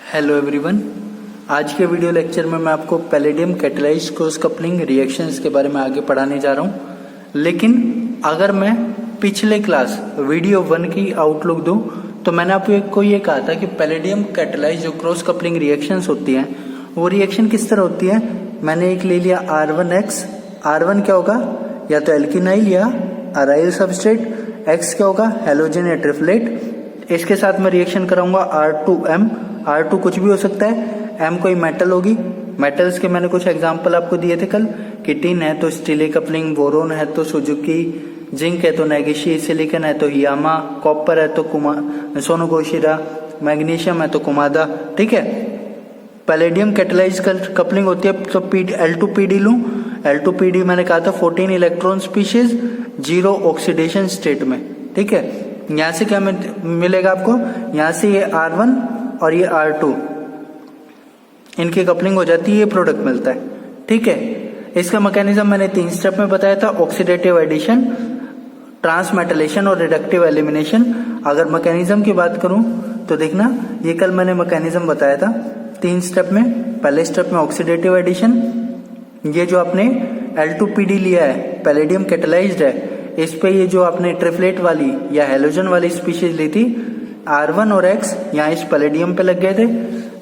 Hello everyone. आज के video lecture में मैं आपको palladium catalysed cross coupling reactions के बारे में आगे पढ़ाने जा रहा हूँ। लेकिन अगर मैं पिछले क्लास वीडियो 1 की आउटलुक दूं तो मैंने आपको ये कहा था कि पैलेडियम कैटालाइज्ड जो क्रॉस कपलिंग रिएक्शंस होती हैं वो रिएक्शन किस तरह होती है। मैंने एक ले लिया R1X। R1 क्या होगा, या तो एल्किनाइल या अराइल सबस्ट्रेट। X क्या होगा, हैलोजन या ट्रिपलेट। इसके साथ मैं रिएक्शन कराऊंगा R2M। R2 कुछ भी हो सकता है, M कोई मेटल होगी। मेटल्स के मैंने कुछ एग्जांपल आपको दिए थे कल कि टिन है तो स्टीले कपलिंग, बोरोन है तो सुजुकी, जिंक है तो नेगिशी, सिलिकॉन है तो हियामा, कॉपर है तो सोनोगोशिरा, मैग्नीशियम है तो कुमादा। ठीक है, पैलेडियम कैटालाइज्ड कपलिंग होती है तो L2PD लूं। L2PD मैंने कहा था 14 इलेक्ट्रॉन स्पीशीज, 0 ऑक्सीडेशन स्टेट में। ठीक है, यहां से क्या मिलेगा आपको, यहां से ये R1 और ये R2 इनकी कपलिंग हो जाती है, ये प्रोडक्ट मिलता है। ठीक है, इसका मैकेनिज्म मैंने 3 स्टेप में बताया था, ऑक्सीडेटिव एडिशन, ट्रांसमेटलेशन और रिडक्टिव एलिमिनेशन। अगर मैकेनिज्म की बात करूं तो देखना, ये कल मैंने मैकेनिज्म बताया था 3 स्टेप में। पहले स्टेप में ऑक्सीडेटिव एडिशन, ये जो आपने L2PD लिया है पैलेडियम कैटालाइज्ड है, इस पे ये जो आपने ट्रिपलेट वाली या हैलोजन वाली स्पीशीज ली थी R1 और X यहाँ इस पैलेडियम पे लग गए थे।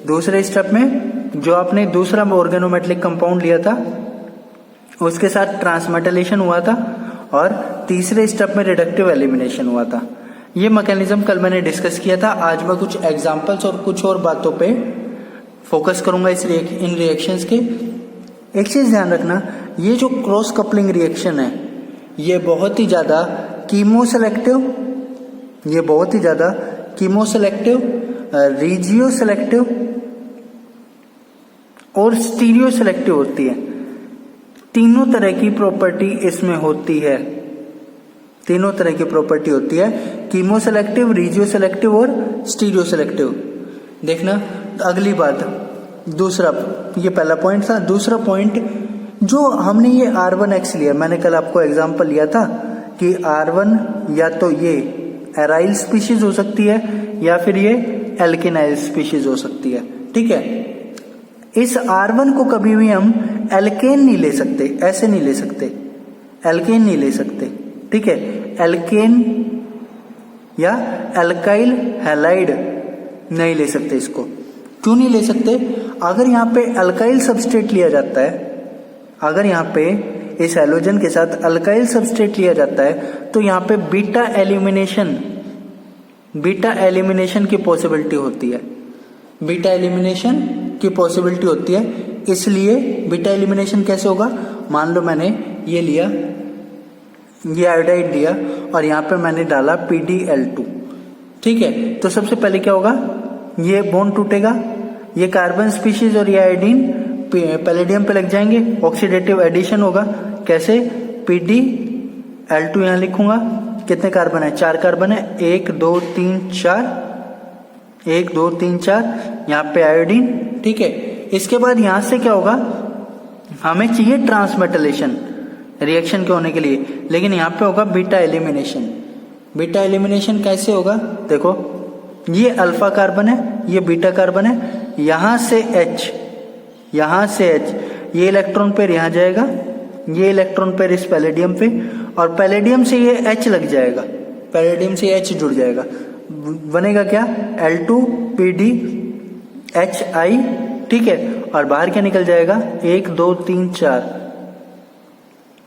दूसरे स्टेप में जो आपने दूसरा ऑर्गेनोमेटेलिक कंपाउंड लिया था उसके साथ ट्रांसमेटलेशन हुआ था, और तीसरे स्टेप में रिडक्टिव एलिमिनेशन हुआ था। ये मैकेनिज्म कल मैंने डिस्कस किया था। आज मैं कुछ एग्जांपल्स और कुछ और बातों पे फोकस करूंगा इन रिएक्शंस के। एक चीज ध्यान रखना, ये जो क्रॉस कपलिंग रिएक्शन है ये बहुत ही ज्यादा कीमोसेलेक्टिव, रीजियो सेलेक्टिव और स्टीरियो सेलेक्टिव होती है। तीनों तरह की प्रॉपर्टी इसमें होती है, तीनों तरह की प्रॉपर्टी होती है, कीमो सेलेक्टिव, रीजियो सेलेक्टिव और स्टीरियो सेलेक्टिव। देखना अगली बात, दूसरा, ये पहला पॉइंट था। दूसरा पॉइंट, जो हमने ये R1X लिया, मैंने कल आपको एग्जांपल लिया था कि R1 या तो ये एराइल स्पीशीज हो सकती है या फिर ये एल्किनाइल स्पीशीज हो सकती है। ठीक है, इस R1 को कभी भी हम एल्केन नहीं ले सकते, ऐसे नहीं ले सकते, एल्केन नहीं ले सकते। ठीक है, एल्केन या एल्काइल हैलाइड नहीं ले सकते। इसको क्यों नहीं ले सकते, अगर यहाँ पे अल्काइल सबस्ट्रेट लिया जाता है, अगर यहाँ पे इस हैलोजन के साथ अल्काइल सबस्ट्रेट लिया जाता है तो यहाँ पे बीटा एलिमिनेशन की पॉसिबिलिटी होती है, बीटा एलिमिनेशन की पॉसिबिलिटी होती है। इसलिए बीटा एलिमिनेशन कैसे होगा, मान लो मैंने ये लिया, ये आयोडाइड लिया और यहाँ पे मैंने डाला PdL2। ठीक है, तो सबसे पहले क्या होगा, ये बॉन्ड टूटेगा, ये कार्बन स्पीशीज और ये आयोडीन पैलेडियम पे लग जाएंगे, ऑक्सीडेटिव एडिशन होगा। कैसे, PdL2 यहां लिखूंगा, कितने कार्बन है, 4 कार्बन है, 1 2 3 4, 1 2 3 4, यहाँ पे आयोडीन। ठीक है, इसके बाद यहां से क्या होगा, हमें चाहिए ट्रांसमेटलेशन रिएक्शन के होने के लिए, लेकिन यहाँ पे होगा बीटा एलिमिनेशन। बीटा एलिमिनेशन कैसे होगा, देखो ये अल्फा कार्बन है, ये बीटा कार्बन है, यहां से H, ये इलेक्ट्रॉन पेयर यहां जाएगा, ये इलेक्ट्रॉन पेयर इस पैलेडियम पे, और पैलेडियम से ये H लग जाएगा, पैलेडियम से H जुड़ जाएगा, बनेगा क्या, L2PdHI। ठीक है, और बाहर क्या निकल जाएगा, 1 2 3 4,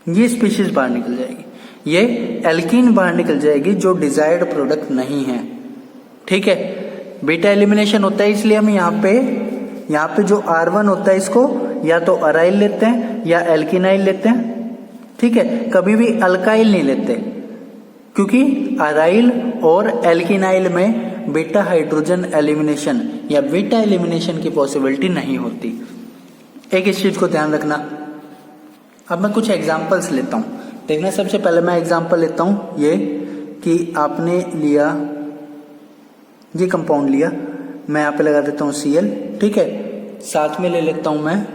ये स्पीशीज बाहर निकल जाएगी, ये एल्कीन बाहर निकल जाएगी जो डिजायर्ड प्रोडक्ट नहीं है। ठीक है, बीटा एलिमिनेशन होता है, इसलिए हम यहाँ पे जो R1 होता है इसको या तो अराइल लेते हैं या एल्किनाइल लेते हैं। ठीक है, कभी भी अल्काइल नहीं लेते, क्योंकि अराइल और एल्किनाइल में बीटा हाइड्रोजन एलिमिनेशन या बीटा एलिमिनेशन की पॉसिबिलिटी नहीं होती। एक इस चीज को ध्यान रखना। अब मैं कुछ एग्जांपल्स लेता हूं, देखना। सबसे पहले मैं एग्जांपल लेता हूं ये कि आपने लिया, ये कंपाउंड लिया, मैं यहाँ पे लगा देता हूँ Cl। ठीक है, साथ में ले लेता हूं मैं,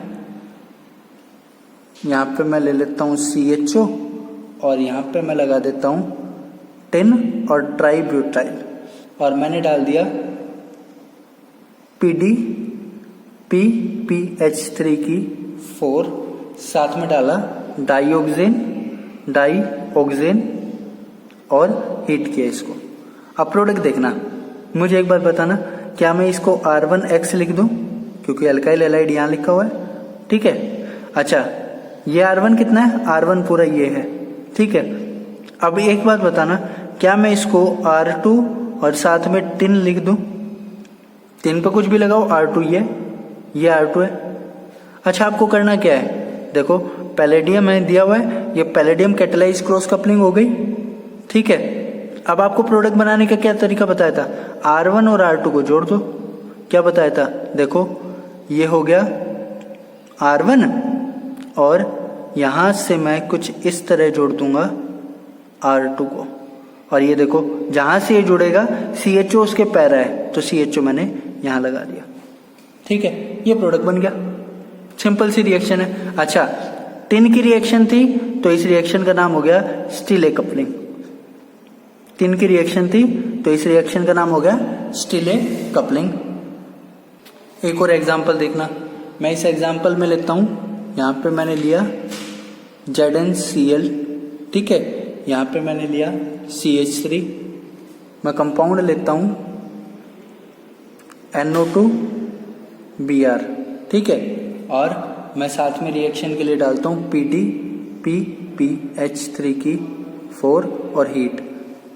यहाँ पे मैं ले लेता हूँ CHO, और यहाँ पे मैं लगा देता हूँ टिन और ट्राईब्यूटाइल, और मैंने डाल दिया PD PPH3 की 4, साथ में डाला डाईऑक्सेन और हीट किया इसको। अब प्रोडक्ट देखना, मुझे एक बात बताना, क्या मैं इसको R1X लिख दूं, क्योंकि अल्काइल हैलाइड यहां लिखा हुआ है, ठीक है। अच्छा, ये R1 कितना है, R1 पूरा ये है, ठीक है। अब एक बात बताना, क्या मैं इसको R2 और साथ में टिन लिख दूं, टिन पे कुछ भी लगाओ, R2 ये R2 है। अच्छा, आपको करना क्या है, देखो पैलेडियम है दिया हुआ है, ये पैलेडियम कैटालाइज क्रॉस कपलिंग हो गई, ठीक है। अब आपको प्रोडक्ट बनाने का क्या तरीका बताया था, R1 और R2 को जोड़ दो, क्या बताया था, देखो ये हो गया R1 और यहां से मैं कुछ इस तरह जोड़ दूंगा R2 को, और ये देखो जहां से ये जुड़ेगा CHO उसके पैरा है, तो CHO मैंने यहां लगा दिया, ठीक है। ये प्रोडक्ट बन गया, सिंपल सी रिएक्शन है। अच्छा, टिन की रिएक्शन थी तो इस रिएक्शन का नाम हो गया स्टीले कपलिंग, टिन की रिएक्शन थी तो इस रिएक्शन का नाम हो गया स्टीले कपलिंग। एक और एग्जांपल देखना, मैं इस एग्जांपल में लेता हूं, यहां पे मैंने लिया ZnCl, ठीक है, यहां पे मैंने लिया CH3, मैं कंपाउंड लेता हूं NO2Br, ठीक है, और मैं साथ में रिएक्शन के लिए डालता हूं PD PPH3 की 4 और हीट।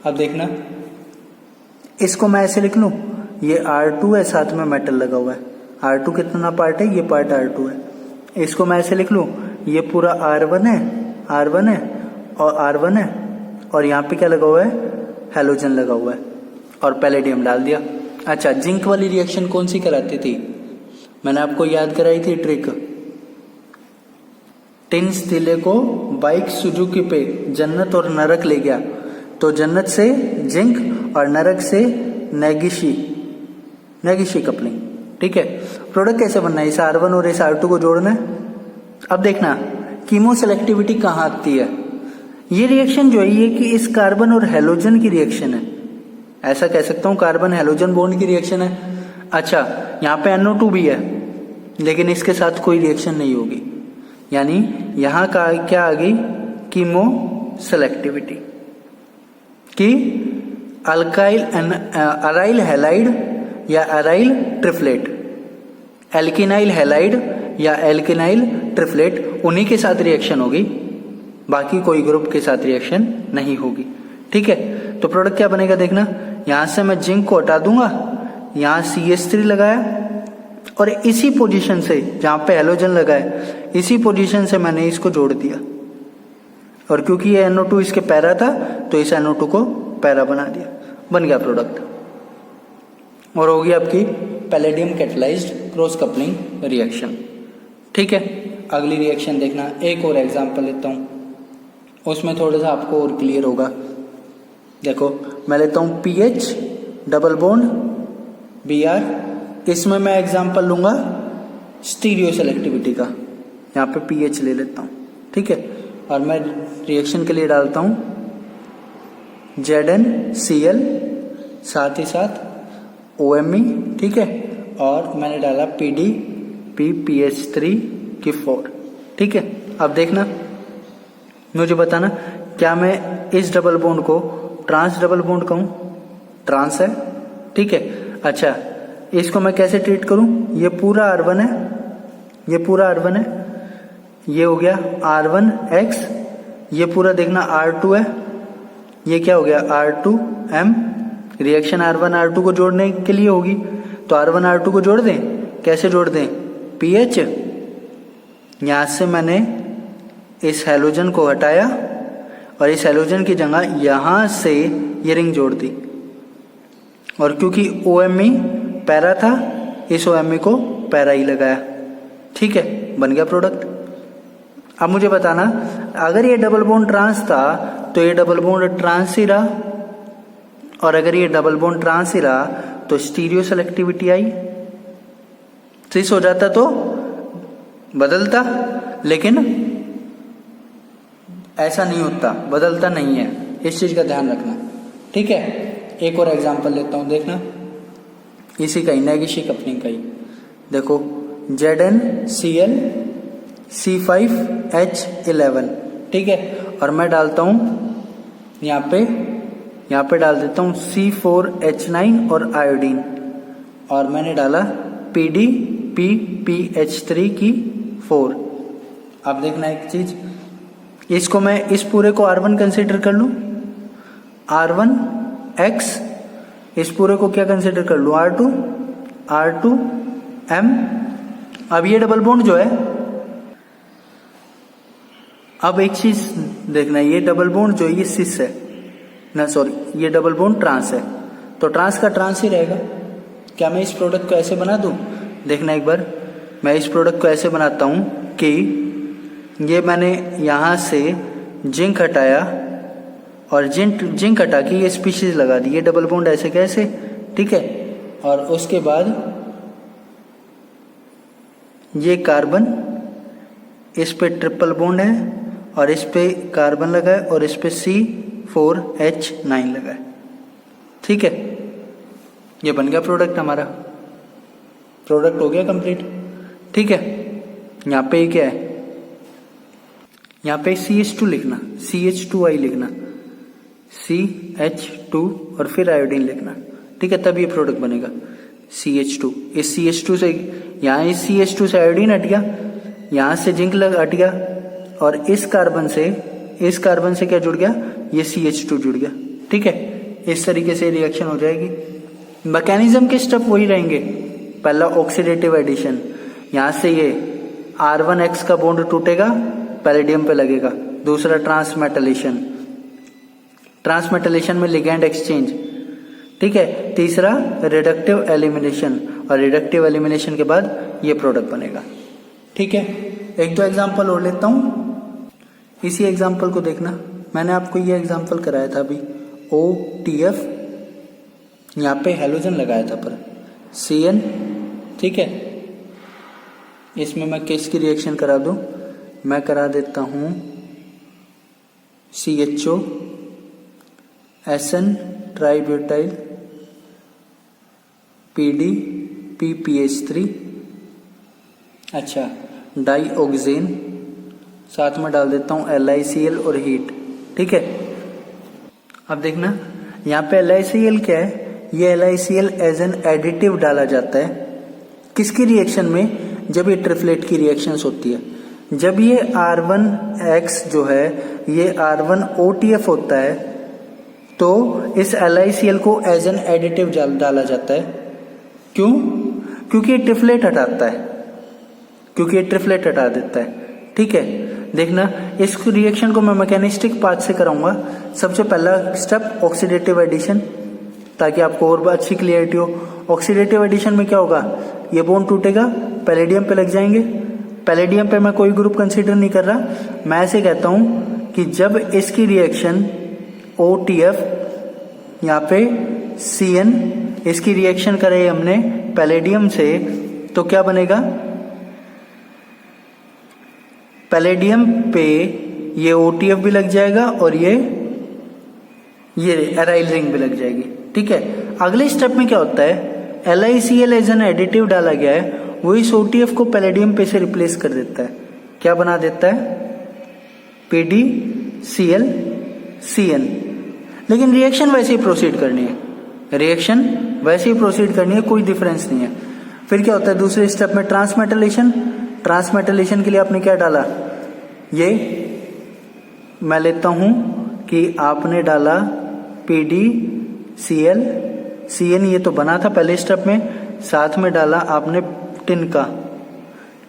अब देखना, इसको मैं ऐसे लिख लूं, ये R2 है, साथ में मेटल लगा हुआ है, R2 कितना पार्ट है, ये पार्ट R2 है। इसको मैं ऐसे लिख लूं, ये पूरा R1 है और R1 है, और यहाँ पे क्या लगा हुआ है, हैलोजन लगा हुआ है, और पैलेडियम डाल दिया। अच्छा, जिंक वाली रिएक्शन कौन सी कराती थी, मैंने आपको याद कराई थी ट्रिक, टिन स्टीले को बाइक सुजुकी पे जन्नत और नरक ले गया, तो जन्नत से जिंक और नरक से नेगिशी कपलिंग, ठीक है। प्रोडक्ट कैसे बनना है, इस R1 और इस R2 को जोड़ना है। अब देखना कीमो सेलेक्टिविटी कहाँ आती है, ये रिएक्शन जो है ये कि इस कार्बन और हेलोजन की रिएक्शन है, ऐसा कह सकता हूं कार्बन हेलोजन बॉन्ड की रिएक्शन है। अच्छा, यहाँ पे NO2 भी है, लेकिन इसके साथ कोई रिएक्शन नहीं होगी, यानी यहां का क्या आ गई, कीमो सेलेक्टिविटी कि अराइल हैलाइड या अराइल ट्रिपलेट, एल्किनाइल हैलाइड या एल्किनाइल ट्रिपलेट, उन्हीं के साथ रिएक्शन होगी, बाकी कोई ग्रुप के साथ रिएक्शन नहीं होगी, ठीक है। तो प्रोडक्ट क्या बनेगा देखना, यहां से मैं जिंक को हटा दूंगा, यहां CH3 लगाया, और इसी पोजीशन से जहां पे हैलोजन लगा है, इसी पोजीशन से मैंने इसको जोड़ दिया, और क्योंकि ये NO2 इसके पैरा था तो इस NO2 को पैरा बना दिया, बन गया प्रोडक्ट, और होगी आपकी palladium catalysed cross coupling reaction, ठीक है। अगली रिएक्शन देखना, एक और एग्जांपल लेता हूं, उसमें थोड़ा सा आपको और क्लियर होगा। देखो मैं लेता हूं PH डबल बॉन्ड Br, इसमें मैं एग्जांपल लूंगा स्टीरियो सेलेक्टिविटी का, यहाँ पे PH ले लेता हूं, ठीक है, और मैं रिएक्शन के लिए डालता हूं ZnCl, साथ ही साथ OMe, ठीक है, और मैंने डाला PD PPH3 की 4, ठीक है। अब देखना, मुझे बताना, क्या मैं इस डबल बॉन्ड को ट्रांस डबल बॉन्ड कहूं, ट्रांस है, ठीक है। अच्छा, इसको मैं कैसे ट्रीट करूं, ये पूरा R1 है, ये पूरा R1 है, ये हो गया R1X, ये पूरा देखना R2 है, ये क्या हो गया R2M, रिएक्शन R1 R2 को जोड़ने के लिए होगी, तो R1 R2 को जोड़ दें, कैसे जोड़ दें, PH, यहां से मैंने इस हैलोजन को हटाया और इस हैलोजन की जगह यहां से ये रिंग जोड़ दी, और क्योंकि OMe पैरा था, इस OMe को पैरा ही लगाया, ठीक है, बन गया प्रोडक्ट। अब मुझे बताना, अगर ये डबल बॉन्ड ट्रांस था तो ये डबल बॉन्ड ट्रांस ही रहा, और अगर ये डबल बॉन्ड ट्रांस ही रहा तो स्टीरियो सेलेक्टिविटी आई, सिस हो जाता तो बदलता, लेकिन ऐसा नहीं होता, बदलता नहीं है, इस चीज का ध्यान रखना, ठीक है। एक और एग्जांपल लेता हूं, देखना, इसी का ही नेगेशियस कपलिंग का ही। देखो ZnCl C5H11, ठीक है। और मैं डालता हूँ यहाँ पे डाल देता हूँ C4H9 और आयोडीन, और मैंने डाला PDPPH3 की 4। अब देखना एक चीज, इसको मैं इस पूरे को R1 कंसिडर कर लूं, R1X, इस पूरे को क्या कंसिडर कर लूं, R2M। अब ये डबल बॉन्ड जो है, अब एक चीज देखना, ये डबल बॉन्ड जो ये सिस है ना, सॉरी ये डबल बॉन्ड ट्रांस है, तो ट्रांस का ट्रांस ही रहेगा। क्या मैं इस प्रोडक्ट को ऐसे बना दूं? देखना एक बार, मैं इस प्रोडक्ट को ऐसे बनाता हूं कि ये मैंने यहां से जिंक हटाया और जिंक हटा के ये स्पीशीज लगा दी, ये डबल बॉन्ड ऐसे कैसे, ठीक है। और उसके बाद ये कार्बन, इस पे ट्रिपल बॉन्ड है और इस पे कार्बन लगा है और इस पे C4H9 लगा है, ठीक है। ये बन गया प्रोडक्ट, हमारा प्रोडक्ट हो गया कंप्लीट, ठीक है। यहाँ पे क्या है, यहाँ पे CH2 लिखना, CH2I लिखना, CH2 और फिर आयोडीन लिखना, ठीक है, तब ये प्रोडक्ट बनेगा CH2। इस CH2 से यहाँ, इस CH2 से आयोडीन हट गया, यहाँ से जिंक हट गया, और इस कार्बन से क्या जुड़ गया, ये CH2 जुड़ गया, ठीक है। इस तरीके से रिएक्शन हो जाएगी। मैकेनिज्म के स्टेप वही रहेंगे। पहला ऑक्सीडेटिव एडिशन, यहाँ से ये R1X का बॉन्ड टूटेगा, पैलेडियम पे लगेगा। दूसरा ट्रांसमेटलेशन में लिगैंड एक्सचेंज, ठीक है। तीसरा रिडक्टिव एलिमिनेशन, और रिडक्टिव एलिमिनेशन के बाद ये प्रोडक्ट बनेगा, ठीक है। एक दो एग्जांपल और लेता हूं, इसी एग्जांपल को देखना। मैंने आपको ये एग्जांपल कराया था अभी, OTF, यहाँ पे हेलोजन लगाया था पर CN, ठीक है। इसमें मैं किसकी रिएक्शन करा दूं, मैं करा देता हूं CHO SN ट्राइब्यूटाइल PDPPH3, अच्छा डाईऑक्सेन, साथ में डाल देता हूं LiCl और हीट, ठीक है। अब देखना यहाँ पे LiCl क्या है, ये LiCl एज एन एडिटिव डाला जाता है किसकी रिएक्शन में, जब ये ट्रिपलेट की रिएक्शंस होती है। जब ये R1X जो है ये R1OTF होता है, तो इस LiCl को एज एन एडिटिव डाला जाता है। क्यों? क्योंकि ये ट्रिपलेट हटाता है, क्योंकि ये ट्रिपलेट हटा देता है, ठीक है। देखना इस रिएक्शन को मैं मैकेनिस्टिक पार्ट से कराऊंगा। सबसे पहला स्टेप ऑक्सीडेटिव एडिशन, ताकि आपको और अच्छी क्लियरिटी हो। ऑक्सीडेटिव एडिशन में क्या होगा, ये बॉन्ड टूटेगा, पैलेडियम पे लग जाएंगे। पैलेडियम पे मैं कोई ग्रुप कंसीडर नहीं कर रहा, मैं ऐसे कहता हूं कि जब इसकी रिएक्शन OTF यहाँ पे CN, इसकी रिएक्शन करे हमने पैलेडियम से, तो क्या बनेगा, पैलेडियम पे ये OTF भी लग जाएगा और ये एराइल रिंग भी लग जाएगी, ठीक है। अगले स्टेप में क्या होता है, LiCl एज एन एडिटिव डाला गया है, वो इस OTF को पैलेडियम पे से रिप्लेस कर देता है। क्या बना देता है, PdClCN। लेकिन रिएक्शन वैसे ही प्रोसीड करनी है, कोई डिफरेंस नहीं है। फिर क्या होता है दूसरे स्टेप में, ट्रांसमेटलेशन के लिए आपने क्या डाला, ये मैं लेता हूं कि आपने डाला PdClCN, ये तो बना था पहले स्टेप में, साथ में डाला आपने टिन का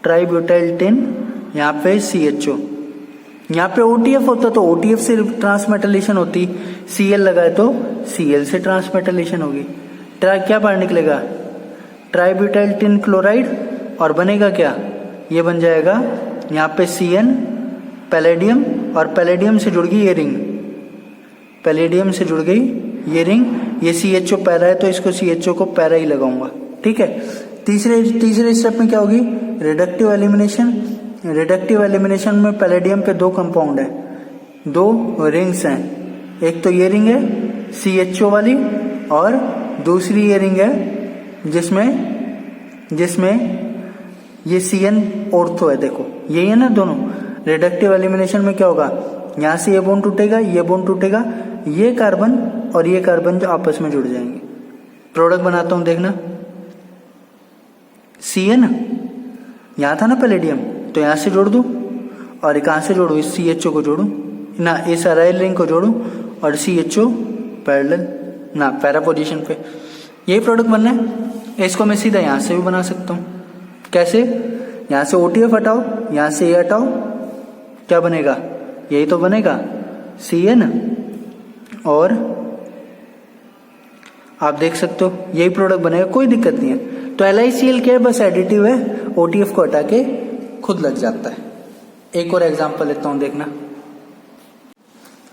ट्राइब्यूटाइल टिन, यहाँ पे CHO, यहाँ पे OTF होता तो OTF से ट्रांसमेटलेशन होती, Cl लगाए तो Cl से ट्रांसमेटलेशन होगी। क्या बाहर निकलेगा, ट्राइब्यूटाइल टिन क्लोराइड, और बनेगा क्या, ये बन जाएगा यहाँ पे CN पैलेडियम, और पैलेडियम से जुड़ गई ये रिंग, ये CHO पैरा है तो इसको CHO को पैरा ही लगाऊंगा, ठीक है। तीसरे स्टेप में क्या होगी, रिडक्टिव एलिमिनेशन में पैलेडियम पे दो कंपाउंड है, दो रिंग्स हैं, एक तो ये रिंग है CHO वाली और दूसरी ये रिंग है जिसमें ये CN ऑर्थो है, देखो यही है ना दोनों। रिडक्टिव एलिमिनेशन में क्या होगा, यहाँ से ये बॉन्ड टूटेगा, ये बॉन्ड टूटेगा, ये कार्बन और ये कार्बन जो आपस में जुड़ जाएंगे। प्रोडक्ट बनाता हूं, देखना। CN यहाँ था ना पैलेडियम, तो यहाँ से जोड़ दूं और कहाँ से जोड़ू, इस CHO को जोड़ू ना, इस अराइल रिंग को जोड़ू और CHO पैरेलल ना पैरा पोजीशन पे, यही प्रोडक्ट बनना है। इसको मैं सीधा यहाँ से भी बना सकता हूँ। कैसे, यहाँ से OTF हटाओ, यहाँ से ये हटाओ, क्या बनेगा, यही तो बनेगा CN, और आप देख सकते हो यही प्रोडक्ट बनेगा, कोई दिक्कत नहीं है। तो LiCl क्या है, बस एडिटिव है, OTF को हटा के खुद लग जाता है। एक और एग्जांपल लेता हूं, देखना।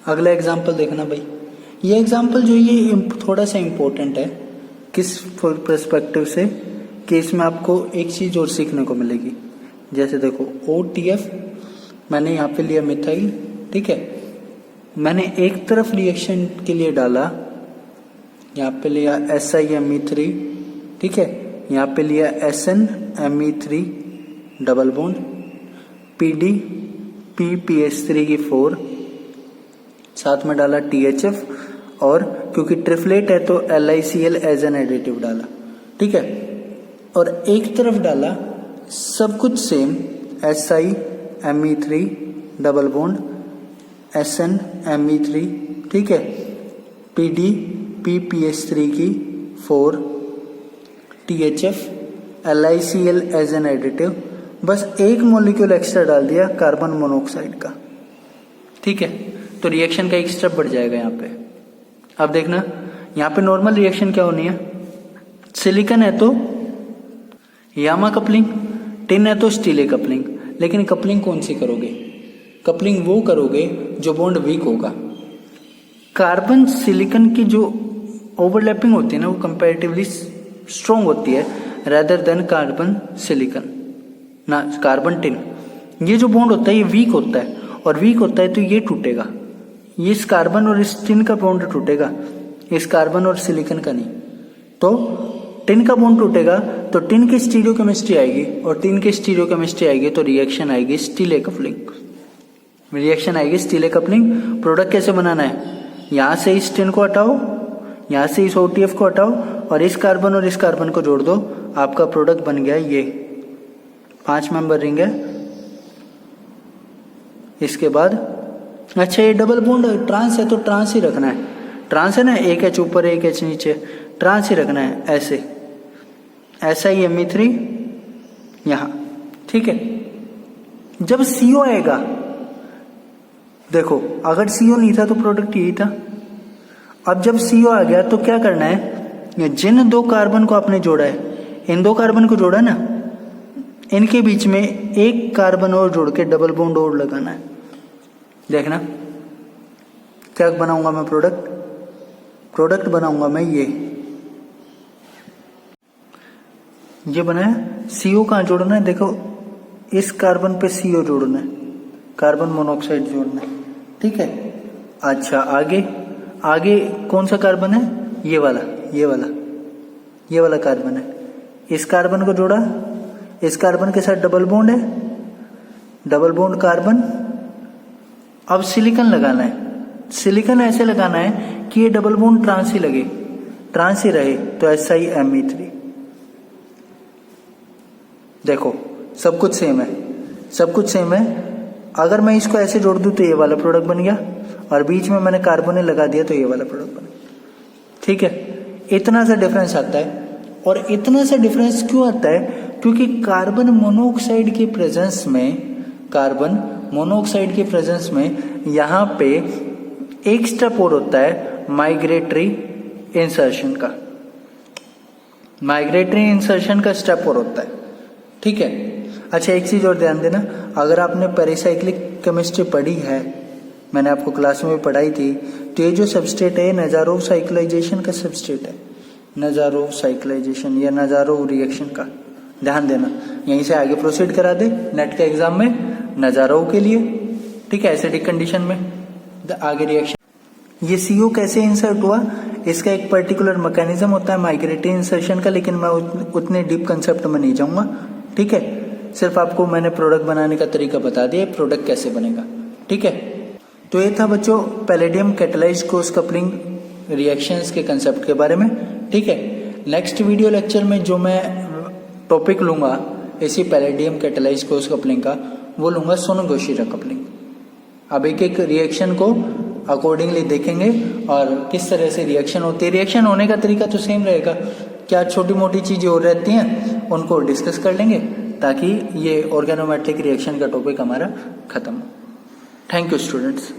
अगला एग्जांपल देखना भाई। ये एग्जांपल जो ये थोड़ा सा इम्पोर्टेंट है, किस पर्सपेक्टिव से, कि इसमें आपको एक चीज और सीखने को मिलेगी। जैसे देखो OTF मैंने यहाँ पे लिया मिथाइल, ठीक है, मैंने एक तरफ रिएक्शन के लिए डाला, यहाँ पे लिया SiMe3, ठीक है, यहाँ पे लिया SnMe3 double bond, PD PPH3 की 4, साथ में डाला THF, और क्योंकि ट्रिपलेट है तो LiCl एज एन एडिटिव डाला, ठीक है, और एक तरफ डाला सब कुछ same, SiMe3 double bond SnMe3, ठीक है, PD PPH3 की 4, THF LiCl as an additive, बस एक मॉलिक्यूल एक्स्ट्रा डाल दिया कार्बन मोनोऑक्साइड का, ठीक है। तो रिएक्शन का एक स्टेप बढ़ जाएगा यहाँ पे। अब देखना, यहाँ पे नॉर्मल रिएक्शन क्या होनी है, सिलिकॉन है तो यामा कपलिंग, टिन है तो स्टीले कपलिंग। लेकिन कपलिंग कौन सी करोगे, कपलिंग वो करोगे जो बॉन्ड वीक होगा। कार्बन सिलिकॉन की जो ओवरलैपिंग होती है ना, वो कंपैरेटिवली स्ट्रॉन्ग होती है रेदर देन कार्बन सिलिकॉन ना कार्बन टिन। ये जो बॉन्ड होता है ये वीक होता है, और वीक होता है तो ये टूटेगा, ये इस कार्बन और इस टिन का बॉन्ड टूटेगा, इस कार्बन और सिलिकॉन का नहीं। तो टिन का बॉन्ड टूटेगा तो टिन की स्टीरियोकेमिस्ट्री आएगी, और टिन की स्टीरियोकेमिस्ट्री आएगी तो रिएक्शन आएगी स्टीले कपलिंग, रिएक्शन आएगी स्टीले कपलिंग। प्रोडक्ट कैसे बनाना है, यहाँ से इस टिन को हटाओ, यहाँ से इस OTF को हटाओ और इस कार्बन और इस कार्बन को जोड़ दो, आपका प्रोडक्ट बन गया ये 5 मेंबर रिंग है। इसके बाद अच्छा ये डबल बॉन्ड ट्रांस है तो ट्रांस ही रखना है, ट्रांस है ना, एक H ऊपर एक H नीचे, ट्रांस ही रखना है ऐसे, SiMe3 यहाँ, ठीक है। जब CO आएगा, देखो अगर CO नहीं था तो प्रोडक्ट यही था। अब जब CO आ गया तो क्या करना है, जिन 2 कार्बन को आपने जोड़ा है, इन 2 कार्बन को जोड़ा ना, इनके बीच में एक कार्बन और जोड़ के डबल बॉन्ड और लगाना है। देखना क्या बनाऊंगा मैं, प्रोडक्ट बनाऊंगा मैं ये बनाया। CO कहाँ जोड़ना है, देखो इस कार्बन पे CO जोड़ना है, कार्बन मोनोऑक्साइड जोड़ना है, ठीक है। अच्छा आगे कौन सा कार्बन है, ये वाला कार्बन है। इस कार्बन को जोड़ा, इस कार्बन के साथ डबल बॉन्ड है, डबल बॉन्ड कार्बन। अब सिलिकॉन लगाना है, सिलिकॉन ऐसे लगाना है कि ये डबल बॉन्ड ट्रांस ही लगे, ट्रांस ही रहे, तो SiMe3। देखो सब कुछ सेम है, अगर मैं इसको ऐसे जोड़ दूं तो ये वाला प्रोडक्ट बन गया, और बीच में मैंने कार्बन लगा दिया तो ये वाला प्रोडक्ट बन गया, ठीक है। इतना सा डिफरेंस आता है, और इतना सा डिफरेंस क्यों आता है, क्योंकि कार्बन मोनोऑक्साइड के प्रेजेंस में यहाँ पे एक स्टेप और होता है माइग्रेटरी इंसर्शन का स्टेप और होता है, ठीक है। अच्छा एक चीज और ध्यान देना, अगर आपने पेरिसाइक्लिक केमिस्ट्री पढ़ी है, मैंने आपको क्लास में भी पढ़ाई थी, तो ये जो सबस्ट्रेट है नजारोव साइक्लाइजेशन का सबस्ट्रेट है, नजारोव साइक्लाइजेशन या नजारोव रिएक्शन का, ध्यान देना। यहीं से आगे प्रोसीड करा दे नेट के एग्जाम में नजारोव के लिए, ठीक है, एसिडिक कंडीशन में आगे रिएक्शन। ये CO कैसे इंसर्ट हुआ, इसका एक पर्टिकुलर मैकेनिज्म होता है माइग्रेटरी इंसर्शन का, लेकिन मैं उतने डीप कंसेप्ट में नहीं जाऊंगा। ठीक है, सिर्फ आपको मैंने प्रोडक्ट बनाने का तरीका बता दिया, प्रोडक्ट कैसे बनेगा। ठीक है, तो ये था बच्चों palladium catalysed cross coupling reactions के कंसेप्ट के बारे में। ठीक है, नेक्स्ट वीडियो लेक्चर में जो मैं टॉपिक लूंगा इसी पैलेडियम कैटालाइज्ड क्रॉस कपलिंग का, वो लूंगा सोनो-गोशिरा कपलिंग। अब एक एक रिएक्शन को अकॉर्डिंगली देखेंगे और किस तरह से रिएक्शन होती है। रिएक्शन होने का तरीका तो सेम रहेगा, क्या छोटी मोटी चीजें और रहती हैं उनको डिस्कस कर लेंगे ताकि ये ऑर्गेनोमेट्रिक रिएक्शन का टॉपिक हमारा खत्म हो। Thank you students.